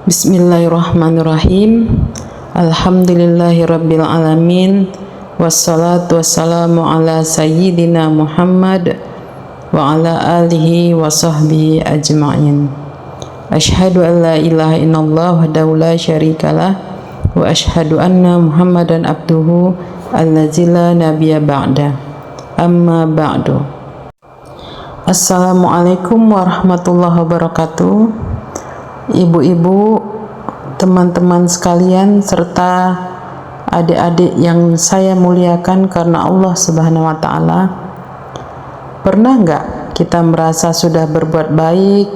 Bismillahirrahmanirrahim. Alhamdulillahirabbil alamin. Wassalatu wassalamu ala sayyidina Muhammad wa ala alihi wa sahbihi ajma'in. Asyhadu an la ilaha illallah wahdahu la syarikalah wa asyhadu anna Muhammadan abduhu allazi la nabiyya ba'da. Amma ba'du. Assalamualaikum warahmatullahi wabarakatuh. Ibu-ibu, teman-teman sekalian, serta adik-adik yang saya muliakan karena Allah Subhanahu wa Ta'ala, pernah nggak kita merasa sudah berbuat baik,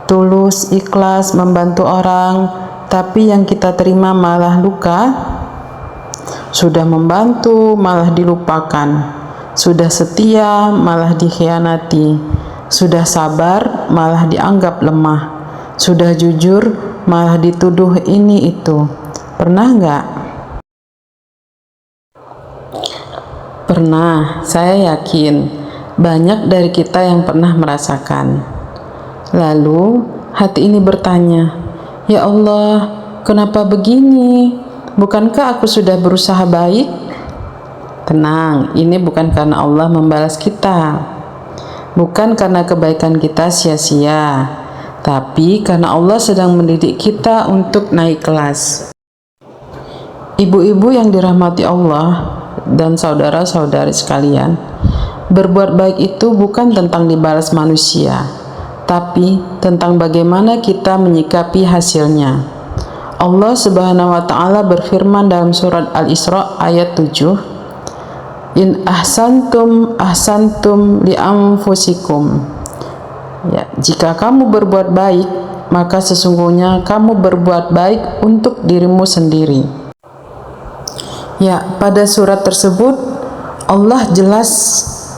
tulus, ikhlas, membantu orang, tapi yang kita terima malah luka? Sudah membantu malah dilupakan, sudah setia malah dikhianati, sudah sabar malah dianggap lemah, sudah jujur malah dituduh ini itu. Pernah nggak? Pernah, saya yakin banyak dari kita yang pernah merasakan. Lalu hati ini bertanya, ya Allah, kenapa begini? Bukankah aku sudah berusaha baik? Tenang, ini bukan karena Allah membalas kita, bukan karena kebaikan kita sia-sia, tapi karena Allah sedang mendidik kita untuk naik kelas. Ibu-ibu yang dirahmati Allah dan saudara-saudari sekalian, berbuat baik itu bukan tentang dibalas manusia, tapi tentang bagaimana kita menyikapi hasilnya. Allah Subhanahu wa Ta'ala berfirman dalam surat Al-Isra ayat 7, In ahsantum ahsantum li anfusikum. Ya, jika kamu berbuat baik, maka sesungguhnya kamu berbuat baik untuk dirimu sendiri. Ya, pada surat tersebut Allah jelas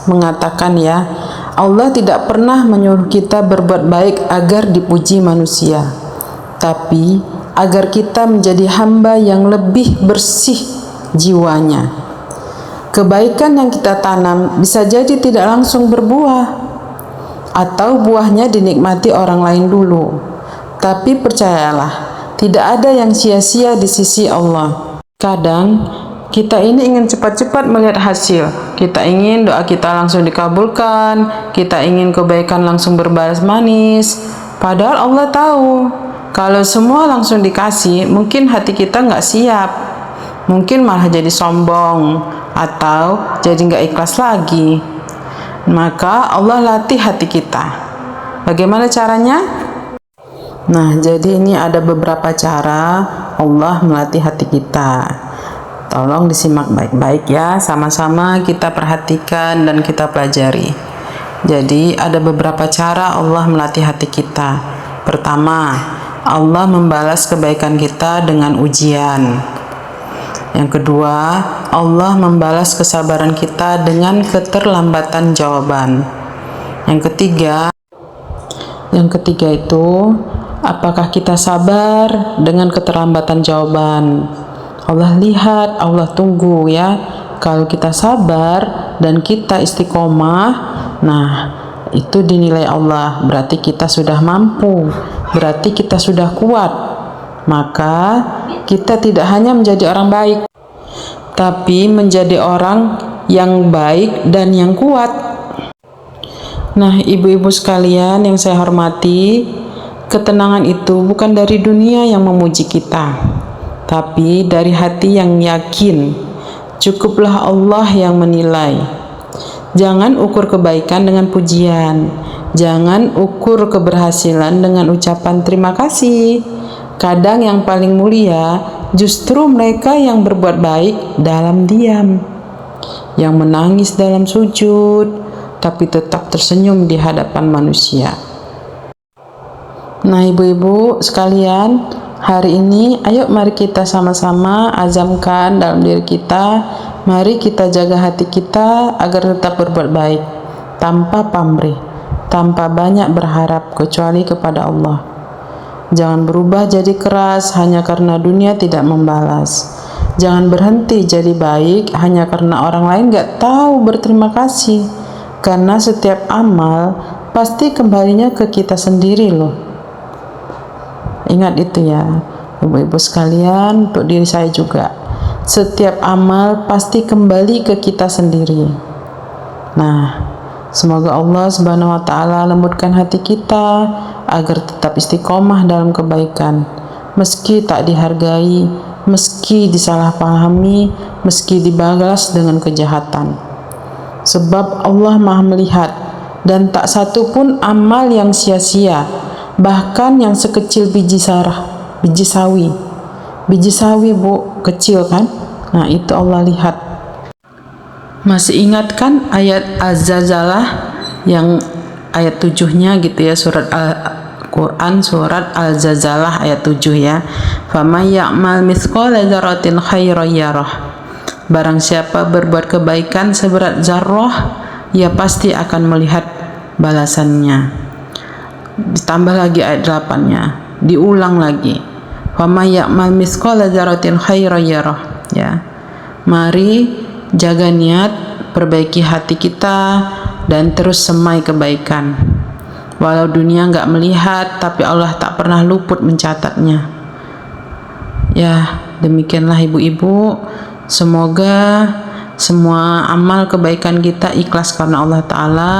mengatakan, ya, Allah tidak pernah menyuruh kita berbuat baik agar dipuji manusia, tapi agar kita menjadi hamba yang lebih bersih jiwanya. Kebaikan yang kita tanam bisa jadi tidak langsung berbuah, atau buahnya dinikmati orang lain dulu. Tapi percayalah, tidak ada yang sia-sia di sisi Allah. Kadang kita ini ingin cepat-cepat melihat hasil. Kita ingin doa kita langsung dikabulkan, kita ingin kebaikan langsung berbalas manis. Padahal Allah tahu, kalau semua langsung dikasih, mungkin hati kita nggak siap. Mungkin malah jadi sombong, atau jadi nggak ikhlas lagi. Maka Allah latih hati kita. Bagaimana caranya? Nah, jadi ini ada beberapa cara Allah melatih hati kita. Tolong disimak baik-baik ya, sama-sama kita perhatikan dan kita pelajari. Jadi ada beberapa cara Allah melatih hati kita. Pertama, Allah membalas kebaikan kita dengan ujian. Yang kedua, Allah membalas kesabaran kita dengan keterlambatan jawaban. Yang ketiga itu, apakah kita sabar dengan keterlambatan jawaban? Allah lihat, Allah tunggu ya. Kalau kita sabar dan kita istiqomah, nah itu dinilai Allah, berarti kita sudah mampu, berarti kita sudah kuat. Maka kita tidak hanya menjadi orang baik, tapi menjadi orang yang baik dan yang kuat. Nah, ibu-ibu sekalian yang saya hormati, ketenangan itu bukan dari dunia yang memuji kita, tapi dari hati yang yakin. Cukuplah Allah yang menilai. Jangan ukur kebaikan dengan pujian, jangan ukur keberhasilan dengan ucapan terima kasih. Kadang yang paling mulia justru mereka yang berbuat baik dalam diam, yang menangis dalam sujud, tapi tetap tersenyum di hadapan manusia. Nah, ibu-ibu sekalian, hari ini ayo mari kita sama-sama azamkan dalam diri kita, mari kita jaga hati kita agar tetap berbuat baik, tanpa pamrih, tanpa banyak berharap kecuali kepada Allah. Jangan berubah jadi keras hanya karena dunia tidak membalas. Jangan berhenti jadi baik hanya karena orang lain gak tahu berterima kasih. Karena setiap amal pasti kembalinya ke kita sendiri loh. Ingat itu ya, ibu-ibu sekalian, untuk diri saya juga. Setiap amal pasti kembali ke kita sendiri. Nah, semoga Allah Subhanahu wa taala lembutkan hati kita agar tetap istiqomah dalam kebaikan, meski tak dihargai, meski disalahpahami, meski dibalas dengan kejahatan. Sebab Allah Maha melihat, dan tak satu pun amal yang sia-sia, bahkan yang sekecil biji sawi. Biji sawi, Bu, kecil kan? Nah, itu Allah lihat. Masih ingat kan ayat Az-Zalzalah yang ayat 7-nya gitu ya, surat Al-Quran surat Al-Zalzalah ayat 7 ya. Faman ya'mal mithqala dzarratin khairan yarah. Barang siapa berbuat kebaikan seberat zarrah, ia pasti akan melihat balasannya. Ditambah lagi ayat 8-nya, diulang lagi. Faman ya'mal mithqala dzarratin khairan yarah, ya. Mari jaga niat, perbaiki hati kita, dan terus semai kebaikan. Walau dunia nggak melihat, tapi Allah tak pernah luput mencatatnya. Ya, demikianlah ibu-ibu. Semoga semua amal kebaikan kita ikhlas karena Allah Ta'ala.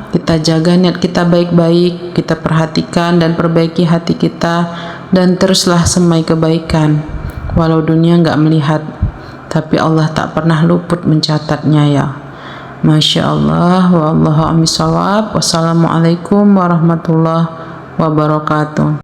Kita jaga niat kita baik-baik, kita perhatikan dan perbaiki hati kita, dan teruslah semai kebaikan. Walau dunia nggak melihat, tapi Allah tak pernah luput mencatatnya ya. Masya Allah. Wallahu a'lam bishawab. Wassalamualaikum warahmatullahi wabarakatuh.